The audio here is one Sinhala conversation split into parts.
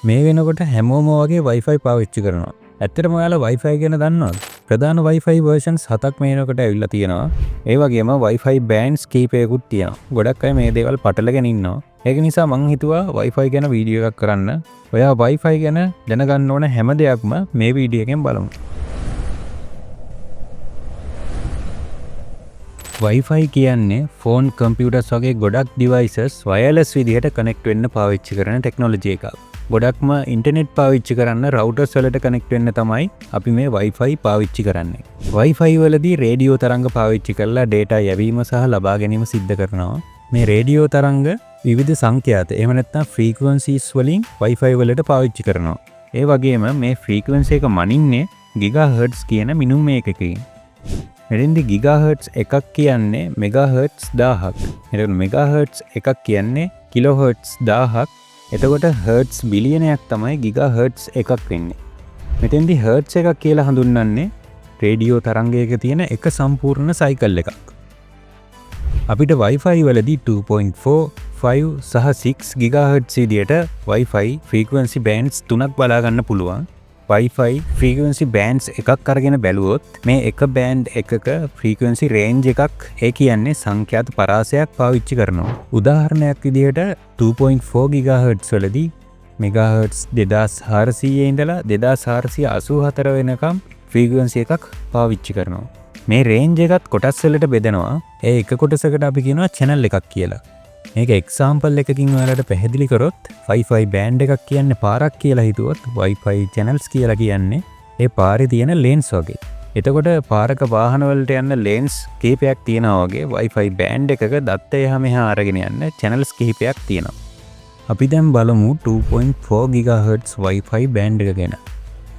මේ වෙනකොට හැමෝම වගේ Wi-Fi පාවිච්චි කරනවා. ඇත්තටම ඔයාලා Wi-Fi ගැන දන්නවද? ප්‍රධාන Wi-Fi versions 7ක් මේ වෙනකොට ඇවිල්ලා තියෙනවා. ඒ වගේම Wi-Fi bands කීපයකුත් තියෙනවා. ගොඩක් අය මේ දේවල් පටලගෙන ඉන්නවා. ඒක නිසා මං හිතුවා Wi-Fi ගැන වීඩියෝ එකක් කරන්න. ඔයා Wi-Fi ගැන දැනගන්න ඕන හැම දෙයක්ම මේ වීඩියෝ එකෙන් බලමු. Wi-Fi කියන්නේ ෆෝන්, කම්පියුටර්ස් වගේ ගොඩක් devices wireless විදිහට connect වෙන්න පාවිච්චි කරන ටෙක්නොලොජි එකක්. ගොඩක්ම ඉන්ටර්නෙට් පාවිච්චි කරන්න routers වලට connect වෙන්න තමයි අපි මේ Wi-Fi පාවිච්චි කරන්නේ. Wi-Fi වලදී රේඩියෝ තරංග පාවිච්චි කරලා data යැවීම සහ ලබා ගැනීම සිද්ධ කරනවා. මේ රේඩියෝ තරංග විවිධ සංඛ්‍යාත එහෙම නැත්නම් frequencies වලින් Wi-Fi වලට පාවිච්චි කරනවා. ඒ වගේම මේ frequency එක මනින්නේ gigahertz කියන මිනුම් මේකකින්. මෙතෙන්දි gigahertz එකක් කියන්නේ megahertz 1000ක්. එතකොට megahertz එකක් කියන්නේ kilohertz 1000ක්. එතකොට hertz බිලියනයක් තමයි gigahertz එකක් වෙන්නේ. මෙතෙන්දි hertz එකක් කියලා හඳුන්වන්නේ රේඩියෝ තරංගයක තියෙන එක සම්පූර්ණ සයිකල් එකක්. අපිට Wi-Fi වලදී 2.4, 5 සහ 6 GHz විදියට Wi-Fi frequency bands තුනක් බලා ගන්න පුළුවන්. Wi-Fi frequency bands එකක් අරගෙන බැලුවොත් මේ එක band එකක frequency range එකක් ඒ කියන්නේ සංඛ්‍යාත පරාසයක් පාවිච්චි කරනවා. උදාහරණයක් විදිහට 2.4 GHz වලදී megahertz 2400 ඉඳලා 2484 වෙනකම් frequency එකක් පාවිච්චි කරනවා. මේ range එකත් කොටස් වලට බෙදනවා. ඒ එක කොටසකට අපි කියනවා channel එකක් කියලා. මේක එක්සාම්පල් එකකින් ඔයාලට පැහැදිලි කරොත් Wi-Fi band එකක් කියන්නේ පාරක් කියලා හිතුවොත් Wi-Fi channels කියලා කියන්නේ ඒ පාරේ තියෙන lanes වගේ. එතකොට පාරක வாகන වලට යන lanes කීපයක් තියෙනවා වගේ Wi-Fi band එකක දත්ත එහා මෙහා අරගෙන යන channels කීපයක් තියෙනවා. අපි දැන් බලමු 2.4 GHz Wi-Fi band එක ගැන.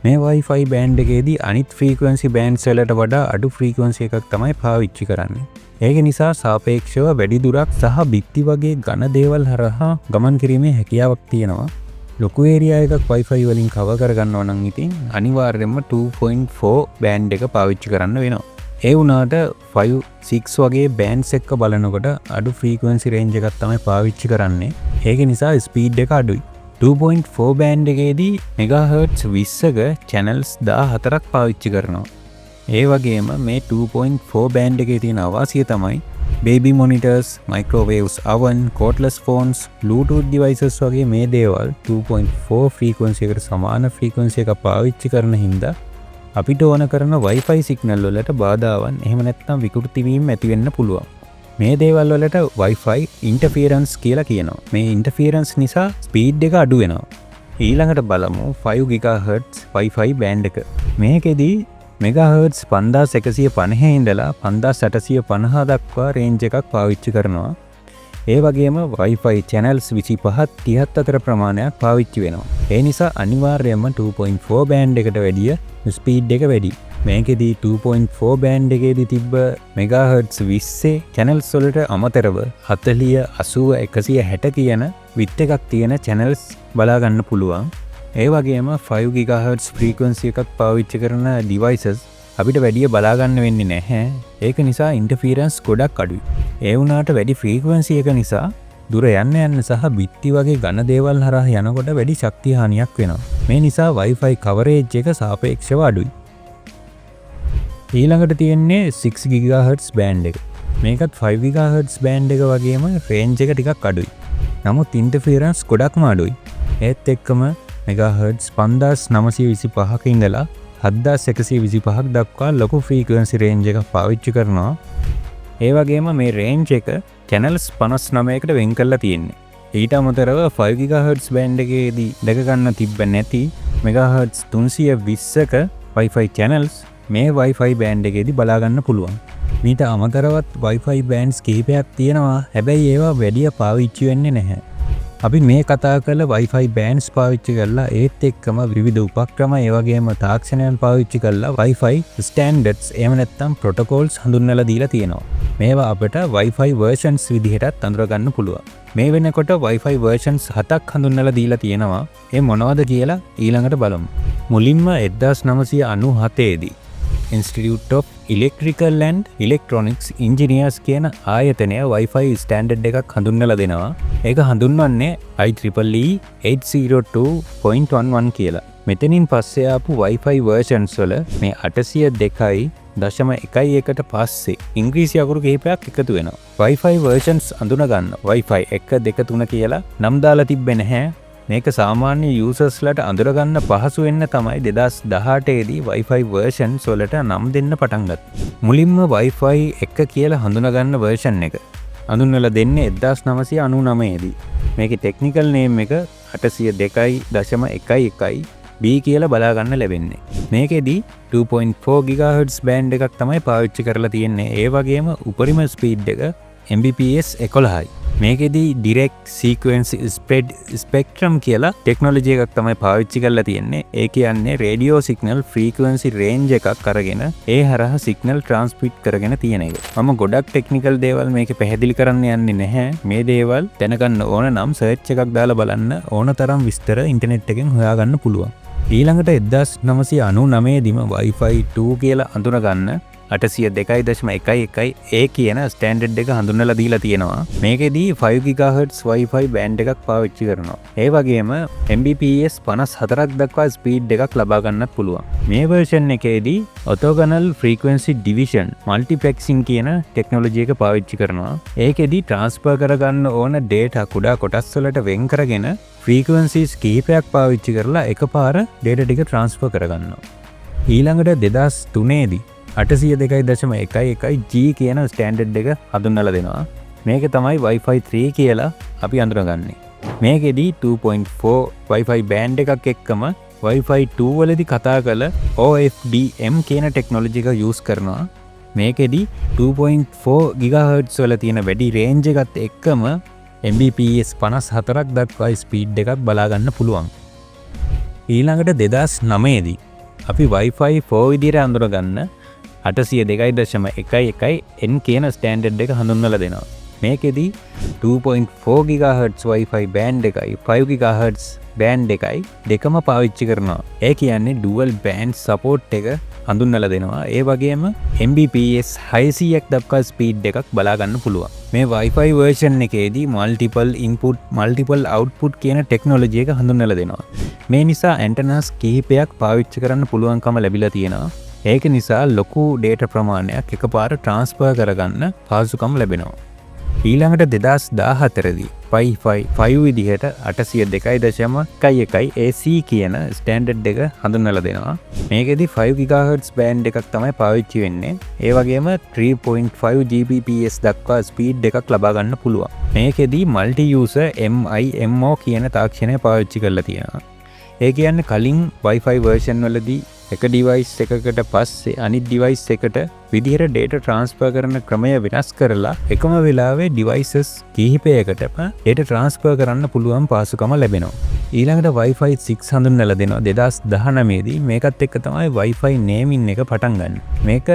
මේ Wi-Fi band එකේදී අනිත් frequency bands වලට වඩා අඩු frequency එකක් තමයි පාවිච්චි කරන්නේ. ඒක නිසා සාපේක්ෂව වැඩි දුරක් සහ බිත්ති වගේ ඝන දේවල් හරහා ගමන් කිරීමේ හැකියාවක් තියෙනවා. ලොකු ඒරියා එකක් Wi-Fi වලින් කවර් කරගන්නවා නම් ඉතින් අනිවාර්යයෙන්ම 2.4 බෑන්ඩ් එක පාවිච්චි කරන්න වෙනවා. ඒ වුණාට 5, 6 වගේ බෑන්ඩ්ස් එක්ක බලනකොට අඩු ෆ්‍රීකවෙන්සි රේන්ජ් එකක් තමයි පාවිච්චි කරන්නේ. ඒක නිසා ස්පීඩ් එක අඩුයි. 2.4 බෑන්ඩ් එකේදී මෙගාහර්ට්ස් 20ක channels 14ක් පාවිච්චි කරනවා. ඒ වගේම මේ 2.4 බෑන්ඩ් එකේ තියෙන අවාසිය තමයි baby monitors, microwaves oven, cordless phones, bluetooth devices වගේ මේ දේවල් 2.4 frequency එකට සමාන frequency එක පාවිච්චි කරන හින්දා අපිට ඕන කරන Wi-Fi signal වලට බාධාවන් එහෙම නැත්නම් විකෘති වීම ඇති වෙන්න පුළුවන්. මේ දේවල් වලට Wi-Fi interference කියලා කියනවා. මේ interference නිසා speed එක අඩු වෙනවා. ඊළඟට බලමු 5 GHz Wi-Fi band එක. මේකෙදී මෙගාහර්ට්ස් 5150 ඉඳලා 5850 දක්වා රේන්ජ් එකක් පාවිච්චි කරනවා. ඒ වගේම Wi-Fi channels 25ත් 30ත් අතර ප්‍රමාණයක් පාවිච්චි වෙනවා. ඒ නිසා අනිවාර්යයෙන්ම 2.4 බෑන්ඩ් එකට වැඩිය ස්පීඩ් එක වැඩි. මේකෙදී 2.4 බෑන්ඩ් එකේදී තිබ්බ මෙගාහර්ට්ස් 20 channels වලට අමතරව 40, 80, 160 කියන width එකක් තියෙන channels බලා ගන්න පුළුවන්. ඒ වගේම 5 GHz frequency එකක් පාවිච්චි කරන devices අපිට වැඩිය බලා ගන්න වෙන්නේ නැහැ. ඒක නිසා interference ගොඩක් අඩුයි. ඒ වුණාට වැඩි frequency එක නිසා දුර යන්න සහ බිත්ති වගේ ඝන දේවල් හරහා යනකොට වැඩි ශක්තිය හානියක් වෙනවා. මේ නිසා Wi-Fi coverage එක සාපේක්ෂව අඩුයි. ඊළඟට තියෙන්නේ 6 GHz band එක. මේකත් 5 GHz band එක වගේම range එක ටිකක් අඩුයි. නමුත් interference ගොඩක්ම අඩුයි. ඒත් එක්කම මෙගාහර්ට්ස් 5925ක ඉඳලා 7125ක් දක්වා ලොකු ෆ්‍රීකවෙන්සි රේන්ජ් එකක් පාවිච්චි කරනවා. ඒ වගේම මේ රේන්ජ් එක channels 59කට වෙන් කරලා තියෙන්නේ. ඊට අමතරව 5 GHz බෑන්ඩ් එකේදී දැක ගන්න තිබ්බ නැති මෙගාහර්ට්ස් 320ක Wi-Fi channels මේ Wi-Fi බෑන්ඩ් එකේදී බලා ගන්න පුළුවන්. මීට අමතරවත් Wi-Fi bands කිහිපයක් තියෙනවා. හැබැයි ඒවා වැඩිය පාවිච්චි වෙන්නේ නැහැ. අපි මේ කතා කරලා Wi-Fi bands පාවිච්චි කරලා ඒත් එක්කම විවිධ උපක්‍රම ඒ වගේම තාක්ෂණයන් පාවිච්චි කරලා Wi-Fi standards එහෙම නැත්නම් protocols හඳුන්වලා දීලා තියෙනවා. මේවා අපිට Wi-Fi versions විදිහටත් අඳුර ගන්න පුළුවන්. මේ වෙනකොට Wi-Fi versions 7ක් හඳුන්වලා දීලා තියෙනවා. ඒ මොනවද කියලා ඊළඟට බලමු. මුලින්ම 1997 දී Institute of Electrical and Electronics Engineers කියන ආයතනය Wi-Fi ස්ටෑන්ඩඩ් එකක් හඳුන්වලා දෙනවා. ඒක හඳුන්වන්නේ IEEE 802.11 කියලා. මෙතනින් පස්සේ ආපු Wi-Fi versions වල මේ 802.11ට පස්සේ ඉංග්‍රීසි අකුරු කිහිපයක් එකතු වෙනවා. Wi-Fi versions අඳුන ගන්න Wi-Fi 1 2 3 කියලා නම් දාලා තිබ්බේ නැහැ. මේක සාමාන්‍ය යූසර්ස්ලට අඳුරගන්න පහසු වෙන්න තමයි 2018 දී Wi-Fi versions වලට නම් දෙන්න පටන් ගත්තේ. මුලින්ම Wi-Fi 1 කියලා හඳුනගන්න version එක හඳුන්වලා දෙන්නේ 1999 දී. මේකේ technical name එක 802.11 B කියලා බලා ගන්න ලැබෙන්නේ. මේකෙදි 2.4 GHz බෑන්ඩ් එකක් තමයි පාවිච්චි කරලා තියෙන්නේ. ඒ වගේම උපරිම ස්පීඩ් එක Mbps 11යි. මේකෙදි direct sequence spread spectrum කියලා ටෙක්නොලොජි එකක් තමයි පාවිච්චි කරලා තියෙන්නේ. ඒ කියන්නේ රේඩියෝ සිග්නල් ෆ්‍රීකවන්සි රේන්ජ් එකක් අරගෙන ඒ හරහා සිග්නල් ට්‍රාන්ස්මිට් කරගෙන තියෙන එක. මම ගොඩක් ටෙක්නිකල් දේවල් මේක පැහැදිලි කරන්න යන්නේ නැහැ. මේ දේවල් දැනගන්න ඕන නම් සර්ච් එකක් දාලා බලන්න ඕන තරම් විස්තර ඉන්ටර්නෙට් එකෙන් හොයාගන්න පුළුවන්. ඊළඟට 1999 දිම Wi-Fi 2 කියලා අඳුනගන්න 802.11 ඒ කියන ස්ටෑන්ඩඩ් එක හඳුන්වලා දීලා තියෙනවා. මේකෙදී 5 GHz Wi-Fi බෑන්ඩ් එකක් පාවිච්චි කරනවා. ඒ වගේම Mbps 54ක් දක්වා ස්පීඩ් එකක් ලබා ගන්නත් පුළුවන්. මේ version එකේදී orthogonal frequency division multiplexing කියන ටෙක්නොලොජි එක පාවිච්චි කරනවා. ඒකෙදී transfer කරගන්න ඕන data කුඩා කොටස් වලට වෙන් කරගෙන frequencies කිහිපයක් පාවිච්චි කරලා එකපාර data ටික transfer කරගන්නවා. ඊළඟට 2003 දී 802.11 G කියන ස්ටෑන්ඩඩ් එක හඳුන්වලා දෙනවා. මේක තමයි Wi-Fi 3 කියලා අපි අඳුරගන්නේ. මේකෙදි 2.4 Wi-Fi බෑන්ඩ් එකක් එක්කම Wi-Fi 2 වලදී කතා කළ OFDM කියන ටෙක්නොලොජි එක යූස් කරනවා. මේකෙදි 2.4 GHz වල තියෙන වැඩි රේන්ජ් එකත් එක්කම Mbps 54ක් දක්වා ස්පීඩ් එකක් බලා ගන්න පුළුවන්. ඊළඟට 2009 දී අපි Wi-Fi 4 විදිහට අඳුරගන්න 802.11 N කියන ස්ටෑන්ඩඩ් එක හඳුන්වලා දෙනවා. මේකෙදි 2.4 GHz Wi-Fi බෑන්ඩ් එකයි 5 GHz බෑන්ඩ් එකයි දෙකම පාවිච්චි කරනවා. ඒ කියන්නේ dual band support එක හඳුන්වලා දෙනවා. ඒ වගේම Mbps 600ක් දක්වා ස්පීඩ් එකක් බලා ගන්න පුළුවන්. මේ Wi-Fi version එකේදී multiple input multiple output කියන ටෙක්නොලොජි එක හඳුන්වලා දෙනවා. මේ නිසා ඇන්ටනස් කිහිපයක් පාවිච්චි කරන්න පුළුවන්කම ලැබිලා තියෙනවා. ඒක නිසා ලොකු ඩේටා ප්‍රමාණයක් එකපාර ට්‍රාන්ස්ෆර් කරගන්න පහසුකම් ලැබෙනවා. ඊළඟට 2014 දී Wi-Fi 5 විදිහට 802.11 AC කියන ස්ටෑන්ඩඩ් එක හඳුන්වලා දෙනවා. මේකෙදි 5 GHz බෑන්ඩ් එකක් තමයි පාවිච්චි වෙන්නේ. ඒ වගේම 3.5 Gbps දක්වා ස්පීඩ් එකක් ලබා ගන්න පුළුවන්. මේකෙදි multi user MIMO කියන තාක්ෂණය පාවිච්චි කරලා තියෙනවා. ඒ කියන්නේ කලින් Wi-Fi version වලදී එක ඩිවයිස් එකකට පස්සේ අනිත් ඩිවයිස් එකට විදිහට data transfer කරන ක්‍රමය වෙනස් කරලා එකම වෙලාවේ devices කිහිපයකටම data transfer කරන්න පුළුවන් පහසුකම ලැබෙනවා. ඊළඟට Wi-Fi 6 හඳුන්වලා දෙනවා 2019 දී. මේකත් එක්ක තමයි Wi-Fi naming එක පටන් ගන්න. මේක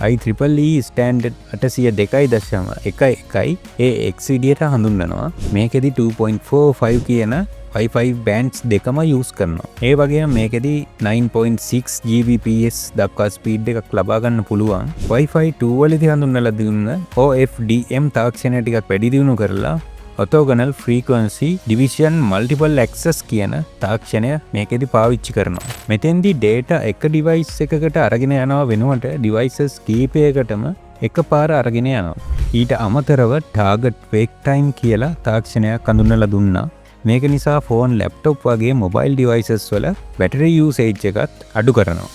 IEEE standard 802.11 AX විදිහට හඳුන්වනවා. මේකෙදි 2.45 කියන Wi-Fi bands දෙකම use කරනවා. ඒ වගේම මේකෙදි 9.6 Gbps දක්වා ස්පීඩ් එකක් ලබා ගන්න පුළුවන්. Wi-Fi 2 වලදී හඳුන්වලා දුන්න OFDM තාක්ෂණය ටිකක් වැඩි දියුණු කරලා orthogonal frequency division multiple access කියන තාක්ෂණය මේකෙදි පාවිච්චි කරනවා. මෙතෙන්දී data එක device එකකට අරගෙන යනවා වෙනුවට devices කීපයකටම එකපාර අරගෙන යනවා. ඊට අමතරව target wake time කියලා තාක්ෂණයක් හඳුන්වලා දුන්නා. මේක නිසා ෆෝන් ලැප්ටොප් වගේ මොබයිල් ඩිවයිසස් වල බැටරි යූසේජ් එකත් අඩු කරනවා.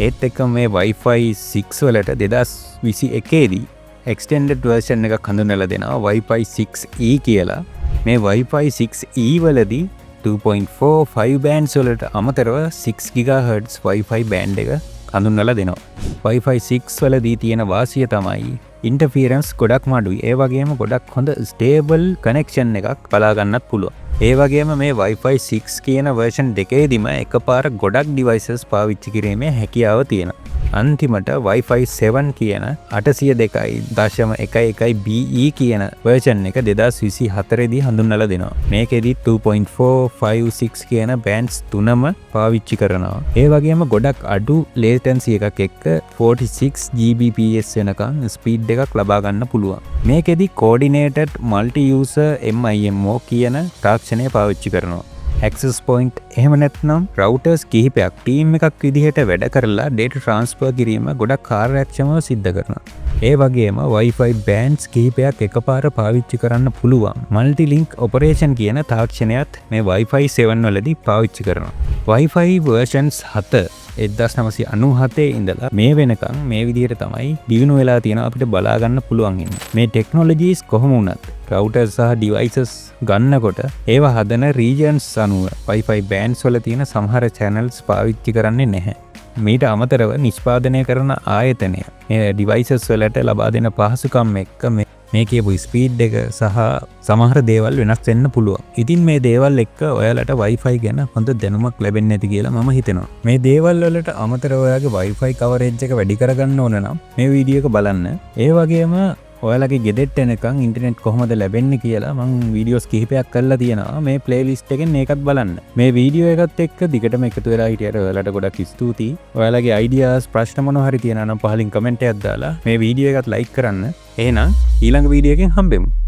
ඒත් එක්කම මේ Wi-Fi 6 වලට 2021 දී extended version එකක් හඳුන්වලා දෙනවා Wi-Fi 6E කියලා. මේ Wi-Fi 6E වලදී 2.45 bands වලට අමතරව 6 GHz Wi-Fi band එක හඳුන්වලා දෙනවා. Wi-Fi 6 වලදී තියෙන වාසිය තමයි interference ගොඩක් අඩුයි. ඒ වගේම ගොඩක් හොඳ stable connection එකක් බලා ගන්නත් පුළුවන්. ඒ වගේම මේ Wi-Fi 6 කියන version දෙකේදීම එකපාර ගොඩක් devices පාවිච්චි කිරීමේ හැකියාව තියෙනවා. අන්තිමට Wi-Fi 7 කියන 802.11be කියන version එක 2024 දී හඳුන්වලා දෙනවා. මේකෙදි 2.456 කියන bands තුනම පාවිච්චි කරනවා. ඒ වගේම ගොඩක් අඩු latency එකක් එක්ක 46 Gbps වෙනකන් ස්පීඩ් එකක් ලබා ගන්න පුළුවන්. මේකෙදි coordinated multi-user MIMO කියන තාක්ෂණය පාවිච්චි කරනවා. access point එහෙම නැත්නම් routers කිහිපයක් ටීම් එකක් විදිහට වැඩ කරලා data transfer කිරීම ගොඩක් කාර්යක්ෂමව සිද්ධ කරනවා. ඒ වගේම Wi-Fi bands කිහිපයක් එකපාර පාවිච්චි කරන්න පුළුවන් multi-link operation කියන තාක්ෂණයත් මේ Wi-Fi 7 වලදී පාවිච්චි කරනවා. Wi-Fi versions 7 1997 ඉඳලා මේ වෙනකන් මේ විදිහට තමයි දිනු වෙලා තියෙනවා අපිට බලා ගන්න පුළුවන් ඉන්නේ. මේ ටෙක්නොලොජිස් කොහොම වුණත් routers සහ devices ගන්නකොට ඒවා හදන regions අනුව Wi-Fi bands වල තියෙන සමහර channels පාවිච්චි කරන්නේ නැහැ. මීට අමතරව නිෂ්පාදනය කරන ආයතනය මේ devices වලට ලබා දෙන පහසුකම් එක්ක මේ කියපු ස්පීඩ් එක සහ සමහර දේවල් වෙනස් වෙන්න පුළුවන්. ඉතින් මේ දේවල් එක්ක ඔයාලට Wi-Fi ගැන හොඳ දැනුමක් ලැබෙන්නේ නැති කියලා මම හිතනවා. මේ දේවල් වලට අමතරව ඔයාගේ Wi-Fi coverage එක වැඩි කරගන්න ඕන නම් මේ වීඩියෝ එක බලන්න. ඒ වගේම ඔයාලගේ ගෙදෙට්ට එනකන් ඉන්ටර්නෙට් කොහොමද ලැබෙන්නේ කියලා මම වීඩියෝස් කිහිපයක් කරලා තියෙනවා. මේ ප්ලේලිස්ට් එකෙන් ඒකත් බලන්න. මේ වීඩියෝ එකත් එක්ක දිගටම එකතු වෙලා හිටියට ඔයාලට ගොඩක් ස්තුතියි. ඔයාලගේ අයිඩියාස් ප්‍රශ්න මොනවා හරි තියෙනවා නම් පහලින් කමෙන්ට් එකක් දාලා මේ වීඩියෝ එකත් ලයික් කරන්න. එහෙනම් ඊළඟ වීඩියෝ එකෙන් හම්බෙමු.